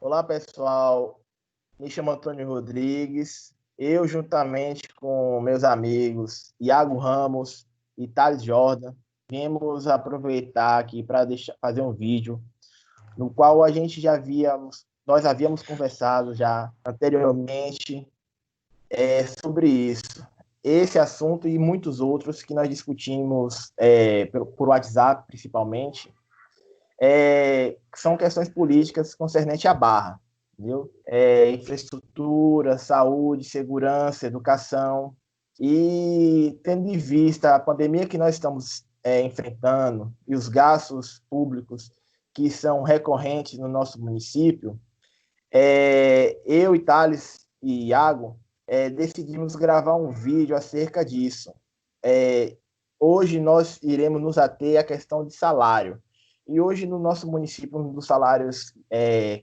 Olá, pessoal. Me chamo Antônio Rodrigues. Eu, juntamente com meus amigos Iago Ramos e Thales Jordan, viemos aproveitar aqui para fazer um vídeo no qual nós havíamos conversado já anteriormente sobre isso. Esse assunto e muitos outros que nós discutimos por WhatsApp, principalmente, são questões políticas concernentes à Barra, entendeu? Infraestrutura, saúde, segurança, educação. E tendo em vista a pandemia que nós estamos enfrentando e os gastos públicos que são recorrentes no nosso município, eu, Thales e Iago decidimos gravar um vídeo acerca disso. Hoje nós iremos nos ater à questão de salário. E hoje no nosso município, um dos salários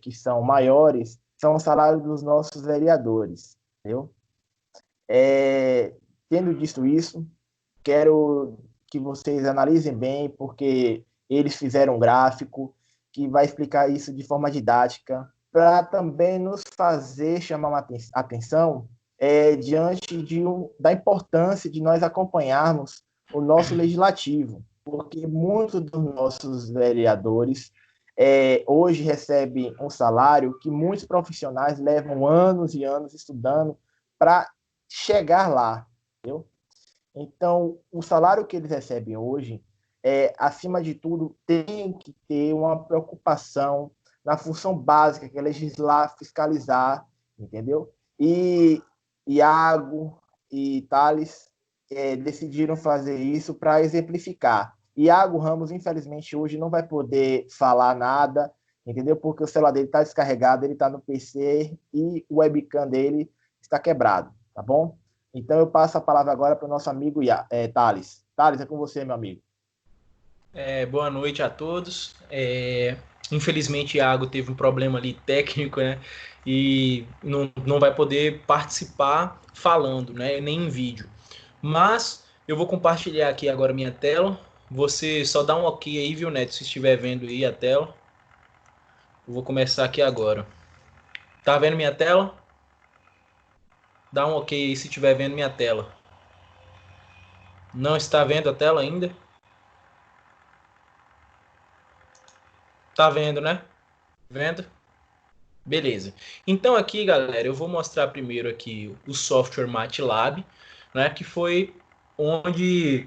que são maiores são os salários dos nossos vereadores. Entendeu? Tendo dito isso, quero que vocês analisem bem, porque eles fizeram um gráfico que vai explicar isso de forma didática, para também nos fazer chamar uma atenção diante da importância de nós acompanharmos o nosso legislativo, porque muitos dos nossos vereadores hoje recebem um salário que muitos profissionais levam anos e anos estudando para chegar lá, entendeu? Então, o salário que eles recebem hoje, acima de tudo, tem que ter uma preocupação na função básica, que é legislar, fiscalizar, entendeu? E Iago e Thales decidiram fazer isso para exemplificar. Iago Ramos, infelizmente, hoje não vai poder falar nada, entendeu? Porque o celular dele está descarregado, ele está no PC e o webcam dele está quebrado, tá bom? Então, eu passo a palavra agora para o nosso amigo Thales. Thales, é com você, meu amigo. Boa noite a todos. Infelizmente, Iago teve um problema ali técnico, né? E não vai poder participar falando, né? Nem em vídeo. Mas eu vou compartilhar aqui agora minha tela. Você só dá um ok aí, viu, Neto? Se estiver vendo aí a tela. Eu vou começar aqui agora. Tá vendo minha tela? Dá um ok aí se estiver vendo minha tela. Não está vendo a tela ainda? Tá vendo, né? Vendo? Beleza. Então aqui, galera, eu vou mostrar primeiro aqui o software MATLAB, né, que foi onde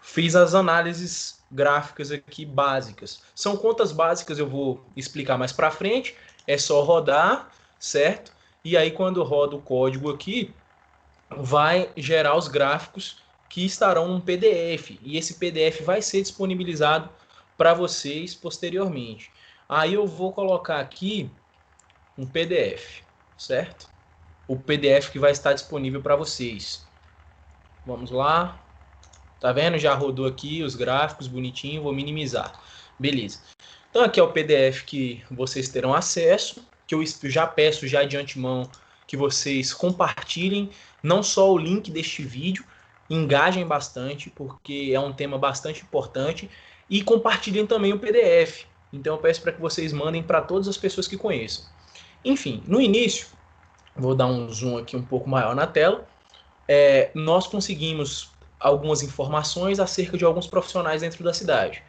fiz as análises gráficas aqui básicas. São contas básicas, eu vou explicar mais para frente. É só rodar, certo? E aí quando roda o código aqui, vai gerar os gráficos que estarão num PDF. E esse PDF vai ser disponibilizado para vocês posteriormente. Aí eu vou colocar aqui um PDF, certo? O PDF que vai estar disponível para vocês. Vamos lá. Tá vendo? Já rodou aqui os gráficos bonitinho, vou minimizar. Beleza. Então aqui é o PDF que vocês terão acesso, que eu já peço já de antemão que vocês compartilhem não só o link deste vídeo, engajem bastante, porque é um tema bastante importante, e compartilhem também o PDF. Então eu peço para que vocês mandem para todas as pessoas que conheçam. Enfim, no início, vou dar um zoom aqui um pouco maior na tela, nós conseguimos algumas informações acerca de alguns profissionais dentro da cidade.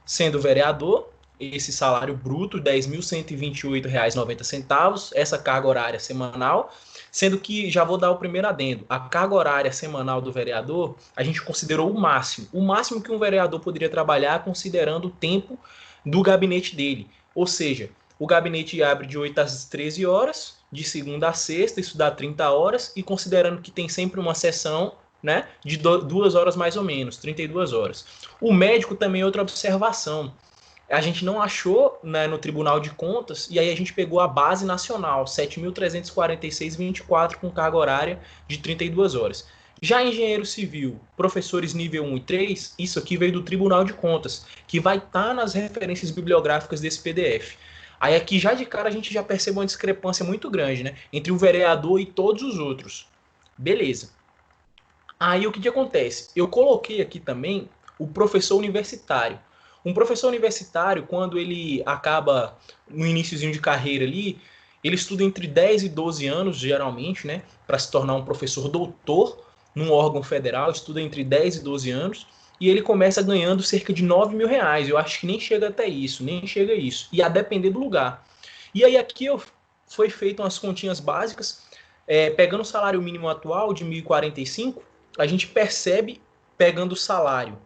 Sendo vereador, esse salário bruto, R$ 10.128,90, essa carga horária semanal, sendo que, já vou dar o primeiro adendo, a carga horária semanal do vereador, a gente considerou o máximo que um vereador poderia trabalhar considerando o tempo do gabinete dele, ou seja, o gabinete abre de 8 às 13 horas, de segunda a sexta, isso dá 30 horas, e considerando que tem sempre uma sessão, né, de 2 horas mais ou menos, 32 horas. O médico também é outra observação. A gente não achou, né, no Tribunal de Contas, e aí a gente pegou a base nacional, 7.346,24, com carga horária de 32 horas. Já engenheiro civil, professores nível 1 e 3, isso aqui veio do Tribunal de Contas, que vai estar nas referências bibliográficas desse PDF. Aí aqui já de cara a gente já percebe uma discrepância muito grande, né, entre o vereador e todos os outros. Beleza. Aí o que acontece? Eu coloquei aqui também o professor universitário. Um professor universitário, quando ele acaba no iníciozinho de carreira ali, ele estuda entre 10 e 12 anos, geralmente, né, para se tornar um professor doutor num órgão federal, estuda entre 10 e 12 anos, e ele começa ganhando cerca de R$ 9.000. Eu acho que nem chega até isso, nem chega a isso, e a depender do lugar. E aí aqui foi feito umas continhas básicas, pegando o salário mínimo atual de 1.045, a gente percebe, pegando o salário,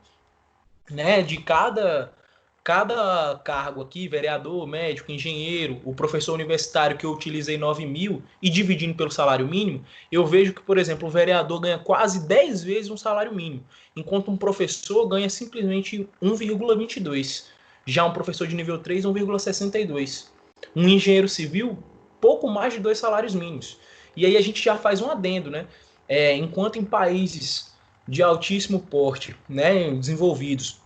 né, de cada cargo aqui, vereador, médico, engenheiro, o professor universitário, que eu utilizei 9.000, e dividindo pelo salário mínimo, eu vejo que, por exemplo, o vereador ganha quase 10 vezes um salário mínimo, enquanto um professor ganha simplesmente 1,22. Já um professor de nível 3, 1,62. Um engenheiro civil, pouco mais de 2 salários mínimos. E aí a gente já faz um adendo, né? Enquanto em países de altíssimo porte, né, desenvolvidos,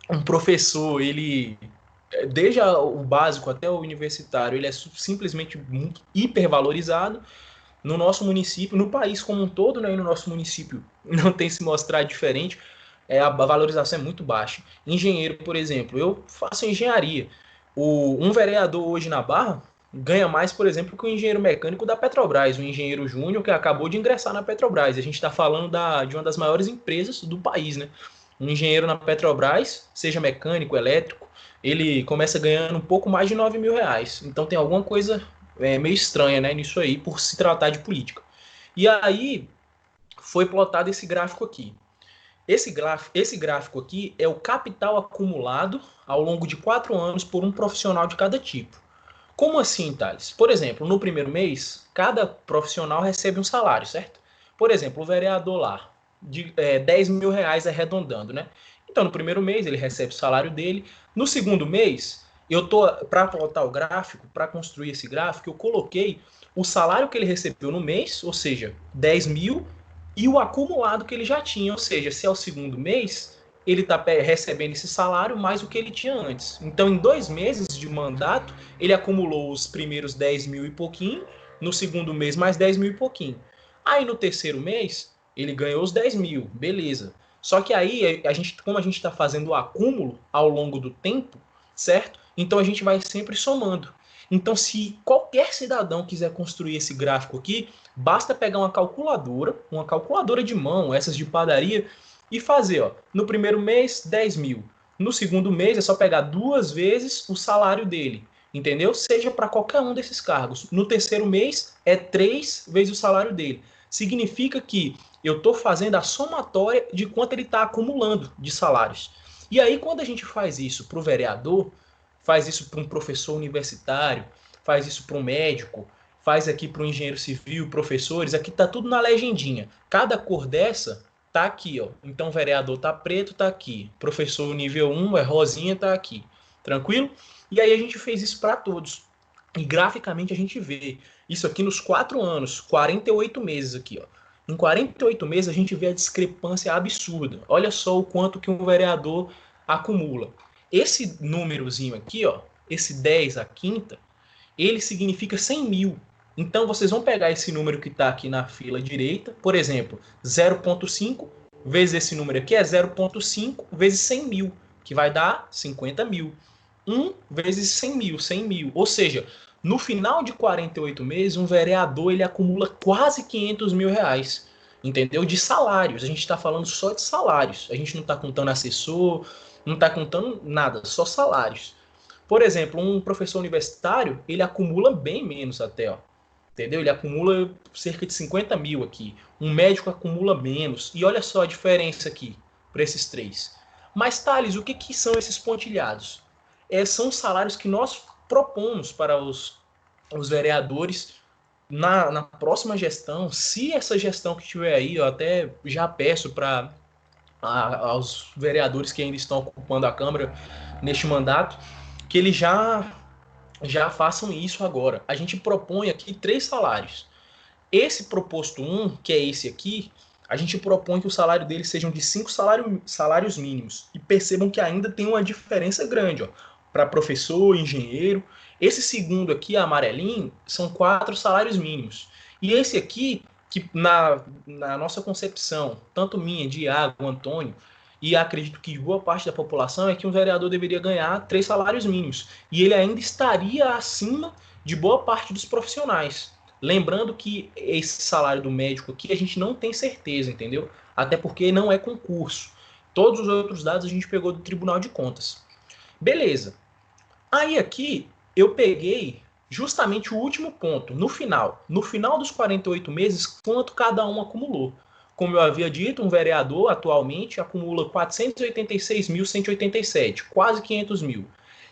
um professor, ele, desde o básico até o universitário, ele é simplesmente muito hipervalorizado. No nosso município, no país como um todo, né, e no nosso município não tem se mostrado diferente, a valorização é muito baixa. Engenheiro, por exemplo, eu faço engenharia. Um vereador hoje na Barra ganha mais, por exemplo, que o engenheiro mecânico da Petrobras, o engenheiro júnior que acabou de ingressar na Petrobras. A gente está falando de uma das maiores empresas do país, né? Um engenheiro na Petrobras, seja mecânico, elétrico, ele começa ganhando um pouco mais de R$ 9.000. Então tem alguma coisa meio estranha, né, nisso aí, por se tratar de política. E aí foi plotado esse gráfico aqui. Esse gráfico aqui é o capital acumulado ao longo de 4 anos por um profissional de cada tipo. Como assim, Thales? Por exemplo, no primeiro mês, cada profissional recebe um salário, certo? Por exemplo, o vereador lá, de R$ 10.000 arredondando, né? Então, no primeiro mês, ele recebe o salário dele. No segundo mês, para plotar o gráfico, para construir esse gráfico, eu coloquei o salário que ele recebeu no mês, ou seja, 10.000, e o acumulado que ele já tinha, ou seja, se é o segundo mês, ele está recebendo esse salário mais o que ele tinha antes. Então, em 2 meses de mandato, ele acumulou os primeiros 10.000 e pouquinho, no segundo mês mais 10.000 e pouquinho. Aí no terceiro mês, ele ganhou os 10.000, beleza. Só que aí, como a gente está fazendo o acúmulo ao longo do tempo, certo? Então a gente vai sempre somando. Então, se qualquer cidadão quiser construir esse gráfico aqui, basta pegar uma calculadora de mão, essas de padaria, e fazer, ó, no primeiro mês, 10.000. No segundo mês, é só pegar 2 vezes o salário dele, entendeu? Seja para qualquer um desses cargos. No terceiro mês, é 3 vezes o salário dele. Significa que eu estou fazendo a somatória de quanto ele está acumulando de salários. E aí, quando a gente faz isso para o vereador, faz isso para um professor universitário, faz isso para um médico, faz aqui para um engenheiro civil, professores, aqui está tudo na legendinha. Cada cor dessa tá aqui, ó. Então, vereador tá preto, tá aqui. Professor nível 1 é rosinha, tá aqui. Tranquilo? E aí a gente fez isso para todos. E graficamente a gente vê isso aqui nos 4 anos, 48 meses aqui, ó. Em 48 meses a gente vê a discrepância absurda. Olha só o quanto que um vereador acumula. Esse númerozinho aqui, ó, esse 10 à quinta, ele significa 100.000. Então vocês vão pegar esse número que está aqui na fila direita, por exemplo, 0,5 vezes esse número aqui é 0,5 vezes 100.000, que vai dar 50.000. 1 vezes 100.000, 100.000. Ou seja, no final de 48 meses, um vereador ele acumula quase R$ 500.000, entendeu? De salários. A gente está falando só de salários. A gente não está contando assessor, não está contando nada, só salários. Por exemplo, um professor universitário, ele acumula bem menos até, ó. Entendeu? Ele acumula cerca de 50.000 aqui. Um médico acumula menos. E olha só a diferença aqui para esses 3. Mas, Thales, o que são esses pontilhados? São os salários que nós propomos para os vereadores na próxima gestão. Se essa gestão que tiver aí, eu até já peço para aos vereadores que ainda estão ocupando a Câmara neste mandato, que eles já façam isso agora. A gente propõe aqui 3 salários. Esse proposto 1, que é esse aqui, a gente propõe que o salário deles sejam de 5 salários mínimos. E percebam que ainda tem uma diferença grande, para professor, engenheiro. Esse segundo aqui, amarelinho, são 4 salários mínimos. E esse aqui, que na nossa concepção, tanto minha, de Iago, Antônio, e acredito que boa parte da população, é que um vereador deveria ganhar 3 salários mínimos. E ele ainda estaria acima de boa parte dos profissionais. Lembrando que esse salário do médico aqui a gente não tem certeza, entendeu? Até porque não é concurso. Todos os outros dados a gente pegou do Tribunal de Contas. Beleza. Aí aqui eu peguei justamente o último ponto, no final. No final dos 48 meses, quanto cada um acumulou. Como eu havia dito, um vereador atualmente acumula 486.187, quase 500 mil.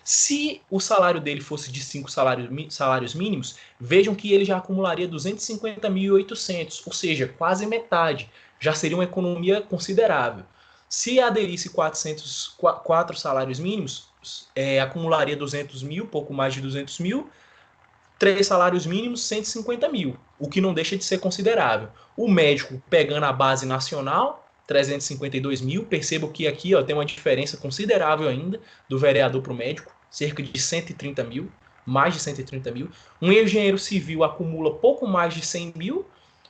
Se o salário dele fosse de 5 salários mínimos, vejam que ele já acumularia 250.800, ou seja, quase metade. Já seria uma economia considerável. Se aderisse 4 salários mínimos, acumularia 200 mil, pouco mais de 200 mil. 3 salários mínimos, 150 mil, o que não deixa de ser considerável. O médico pegando a base nacional, 352 mil, percebo que aqui tem uma diferença considerável ainda do vereador para o médico, cerca de 130 mil, mais de 130 mil. Um engenheiro civil acumula pouco mais de 100 mil.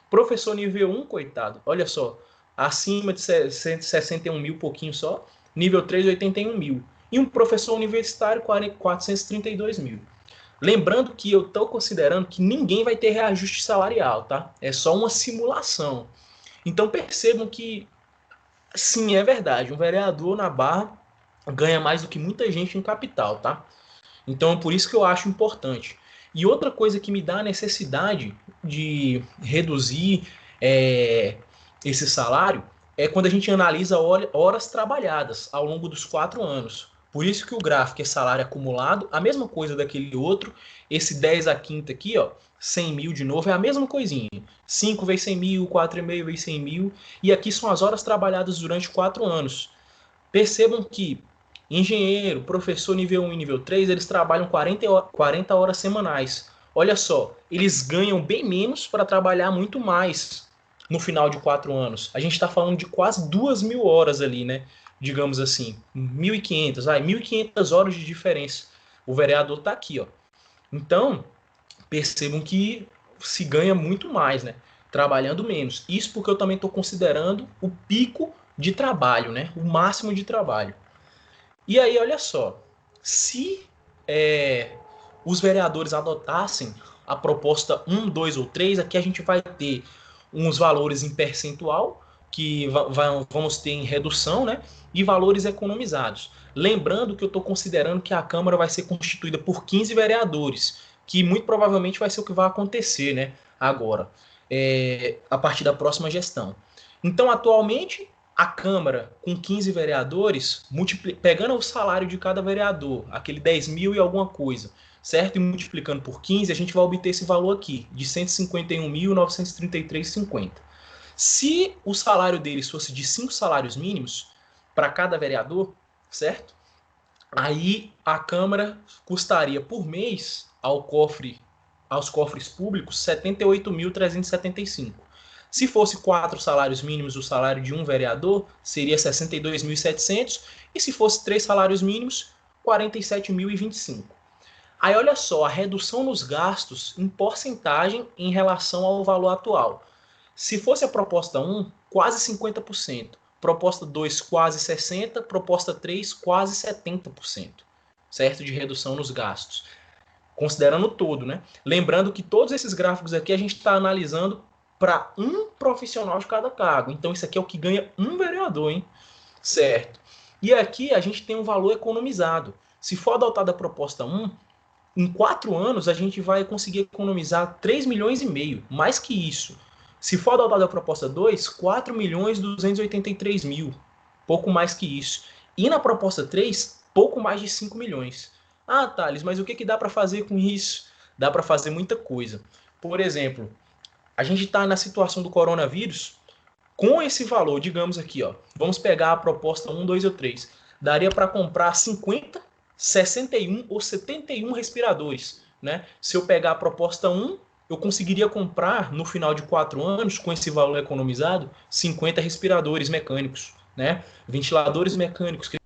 Professor nível 1, coitado, olha só, acima de 161 mil, pouquinho só. Nível 3, 81 mil. E um professor universitário, 432 mil. Lembrando que eu estou considerando que ninguém vai ter reajuste salarial, tá? É só uma simulação. Então percebam que, sim, é verdade, um vereador na Barra ganha mais do que muita gente em capital, tá? Então por isso que eu acho importante. E outra coisa que me dá a necessidade de reduzir esse salário é quando a gente analisa horas trabalhadas ao longo dos 4 anos. Por isso que o gráfico é salário acumulado, a mesma coisa daquele outro. Esse 10 a quinta aqui, 100 mil de novo, é a mesma coisinha. 5 vezes 100 mil, 4,5 vezes 100 mil. E aqui são as horas trabalhadas durante 4 anos. Percebam que engenheiro, professor nível 1 e nível 3, eles trabalham 40 horas semanais. Olha só, eles ganham bem menos para trabalhar muito mais no final de 4 anos. A gente está falando de quase 2.000 horas ali, né? Digamos assim, 1.500, 1.500 horas de diferença. O vereador está aqui, ó. Então, percebam que se ganha muito mais, né? Trabalhando menos. Isso porque eu também estou considerando o pico de trabalho, né? O máximo de trabalho. E aí, olha só, se os vereadores adotassem a proposta 1, 2 ou 3, aqui a gente vai ter uns valores em percentual, que vamos ter em redução, né? E valores economizados. Lembrando que eu estou considerando que a Câmara vai ser constituída por 15 vereadores, que muito provavelmente vai ser o que vai acontecer, né? Agora, a partir da próxima gestão. Então, atualmente, a Câmara, com 15 vereadores, pegando o salário de cada vereador, aquele 10 mil e alguma coisa, certo? E multiplicando por 15, a gente vai obter esse valor aqui, de 151.933,50. Se o salário deles fosse de 5 salários mínimos para cada vereador, certo? Aí a Câmara custaria por mês aos cofres públicos 78.375. Se fosse 4 salários mínimos, o salário de um vereador seria 62.700, e se fosse 3 salários mínimos, 47.025. Aí olha só, a redução nos gastos em porcentagem em relação ao valor atual. Se fosse a proposta 1, quase 50%. Proposta 2, quase 60%. Proposta 3, quase 70%. Certo? De redução nos gastos. Considerando todo, né? Lembrando que todos esses gráficos aqui a gente está analisando para um profissional de cada cargo. Então isso aqui é o que ganha um vereador, hein? Certo. E aqui a gente tem um valor economizado. Se for adotada a proposta 1, em 4 anos a gente vai conseguir economizar 3 milhões e meio, mais que isso. Se for adotada a proposta 2, 4.283.000, pouco mais que isso. E na proposta 3, pouco mais de 5 milhões. Ah, Thales, mas o que dá para fazer com isso? Dá para fazer muita coisa. Por exemplo, a gente está na situação do coronavírus, com esse valor, digamos aqui, vamos pegar a proposta 1, 2 ou 3, daria para comprar 50, 61 ou 71 respiradores, né? Se eu pegar a proposta 1, eu conseguiria comprar, no final de 4 anos, com esse valor economizado, 50 respiradores mecânicos, né? Ventiladores mecânicos que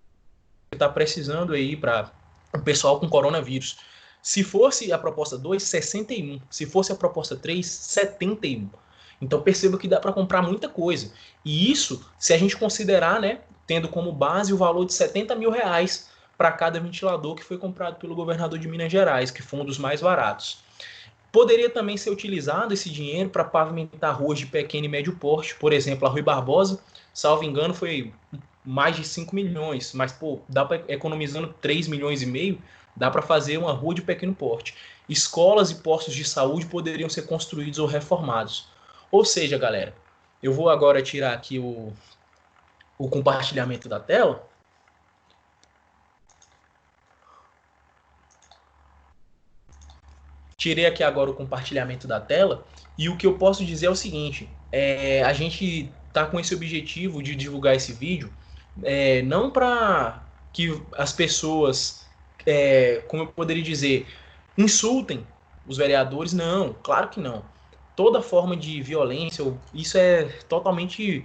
está precisando aí para o pessoal com coronavírus. Se fosse a proposta 2, 61. Se fosse a proposta 3, 71. Então perceba que dá para comprar muita coisa. E isso, se a gente considerar, né, tendo como base o valor de 70 mil reais para cada ventilador que foi comprado pelo governador de Minas Gerais, que foi um dos mais baratos. Poderia também ser utilizado esse dinheiro para pavimentar ruas de pequeno e médio porte, por exemplo, a Rui Barbosa, salvo engano, foi mais de 5 milhões, mas pô, dá para economizando 3 milhões e meio, dá para fazer uma rua de pequeno porte. Escolas e postos de saúde poderiam ser construídos ou reformados. Ou seja, galera, eu vou agora tirar aqui o compartilhamento da tela. Tirei aqui agora o compartilhamento da tela e o que eu posso dizer é o seguinte, a gente está com esse objetivo de divulgar esse vídeo, não para que as pessoas, como eu poderia dizer, insultem os vereadores, não, claro que não. Toda forma de violência, isso é totalmente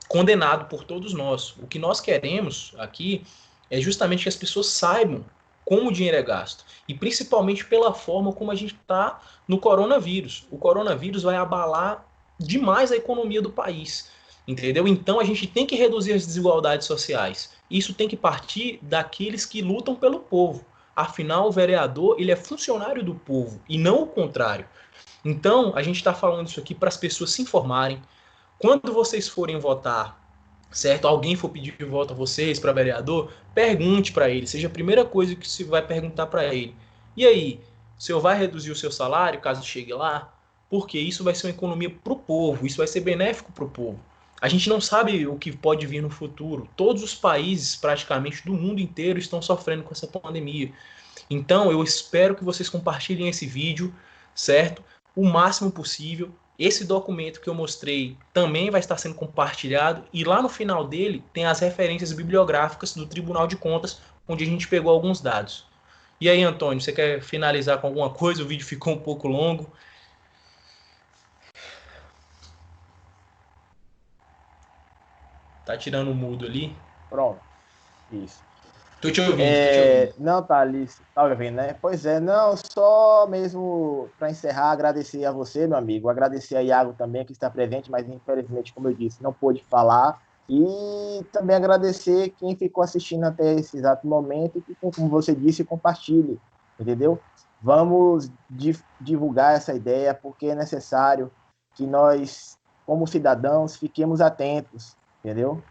condenado por todos nós. O que nós queremos aqui é justamente que as pessoas saibam como o dinheiro é gasto. E principalmente pela forma como a gente está no coronavírus. O coronavírus vai abalar demais a economia do país. Entendeu? Então a gente tem que reduzir as desigualdades sociais. Isso tem que partir daqueles que lutam pelo povo. Afinal, o vereador ele é funcionário do povo e não o contrário. Então, a gente está falando isso aqui para as pessoas se informarem. Quando vocês forem votar, certo? Alguém for pedir voto a vocês para vereador, pergunte para ele. Seja a primeira coisa que você vai perguntar para ele. E aí, o senhor vai reduzir o seu salário caso chegue lá? Porque isso vai ser uma economia para o povo, isso vai ser benéfico para o povo. A gente não sabe o que pode vir no futuro. Todos os países, praticamente do mundo inteiro, estão sofrendo com essa pandemia. Então, eu espero que vocês compartilhem esse vídeo, certo? O máximo possível. Esse documento que eu mostrei também vai estar sendo compartilhado e lá no final dele tem as referências bibliográficas do Tribunal de Contas, onde a gente pegou alguns dados. E aí, Antônio, você quer finalizar com alguma coisa? O vídeo ficou um pouco longo. Tá tirando o mudo ali? Pronto, isso. Tô te ouvindo, tô te ouvindo. Não, Thales, tá ouvindo, né? Pois é, não, só mesmo para encerrar, agradecer a você, meu amigo, agradecer a Iago também, que está presente, mas infelizmente, como eu disse, não pôde falar, e também agradecer quem ficou assistindo até esse exato momento e que, como você disse, compartilhe, entendeu? Vamos divulgar essa ideia, porque é necessário que nós, como cidadãos, fiquemos atentos, entendeu?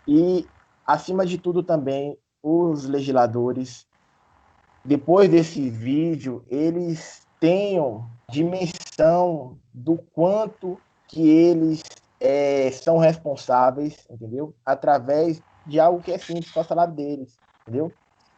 E, acima de tudo também, os legisladores, depois desse vídeo, eles tenham dimensão do quanto que eles são responsáveis, entendeu? Através de algo que é simples, com o salário deles, entendeu?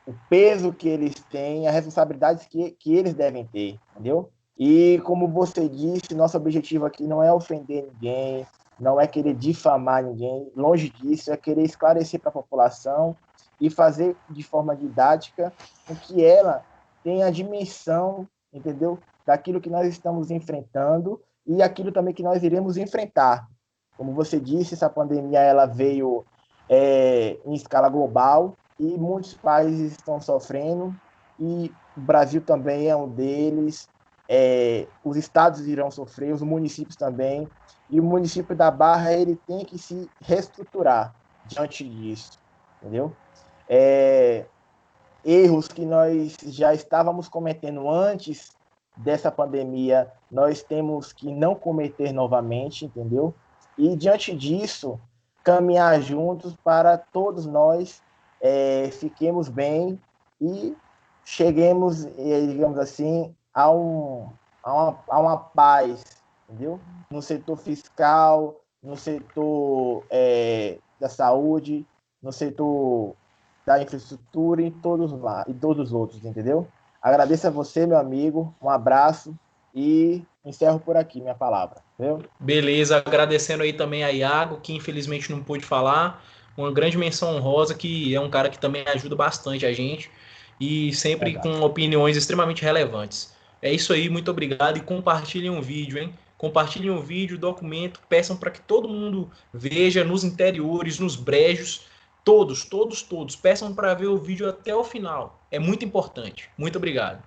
O peso que eles têm, as responsabilidades que eles devem ter, entendeu? E, como você disse, nosso objetivo aqui não é ofender ninguém, não é querer difamar ninguém, longe disso, é querer esclarecer para a população e fazer de forma didática com que ela tenha a dimensão, entendeu? Daquilo que nós estamos enfrentando e aquilo também que nós iremos enfrentar. Como você disse, essa pandemia ela veio em escala global e muitos países estão sofrendo e o Brasil também é um deles. Os estados irão sofrer, os municípios também, e o município da Barra ele tem que se reestruturar diante disso, entendeu? Erros que nós já estávamos cometendo antes dessa pandemia, nós temos que não cometer novamente, entendeu? E, diante disso, caminhar juntos para todos nós fiquemos bem e cheguemos, digamos assim, a uma paz, entendeu? No setor fiscal, no setor da saúde, no setor da infraestrutura e todos lá, e todos os outros, entendeu? Agradeço a você, meu amigo, um abraço e encerro por aqui minha palavra, entendeu? Beleza, agradecendo aí também a Iago, que infelizmente não pôde falar. Uma grande menção honrosa, que é um cara que também ajuda bastante a gente e sempre Verdade. com opiniões extremamente relevantes. É isso aí, muito obrigado e compartilhem o vídeo, hein? Compartilhem o vídeo, o documento, peçam para que todo mundo veja nos interiores, nos brejos, todos, todos, todos. Peçam para ver o vídeo até o final. É muito importante. Muito obrigado.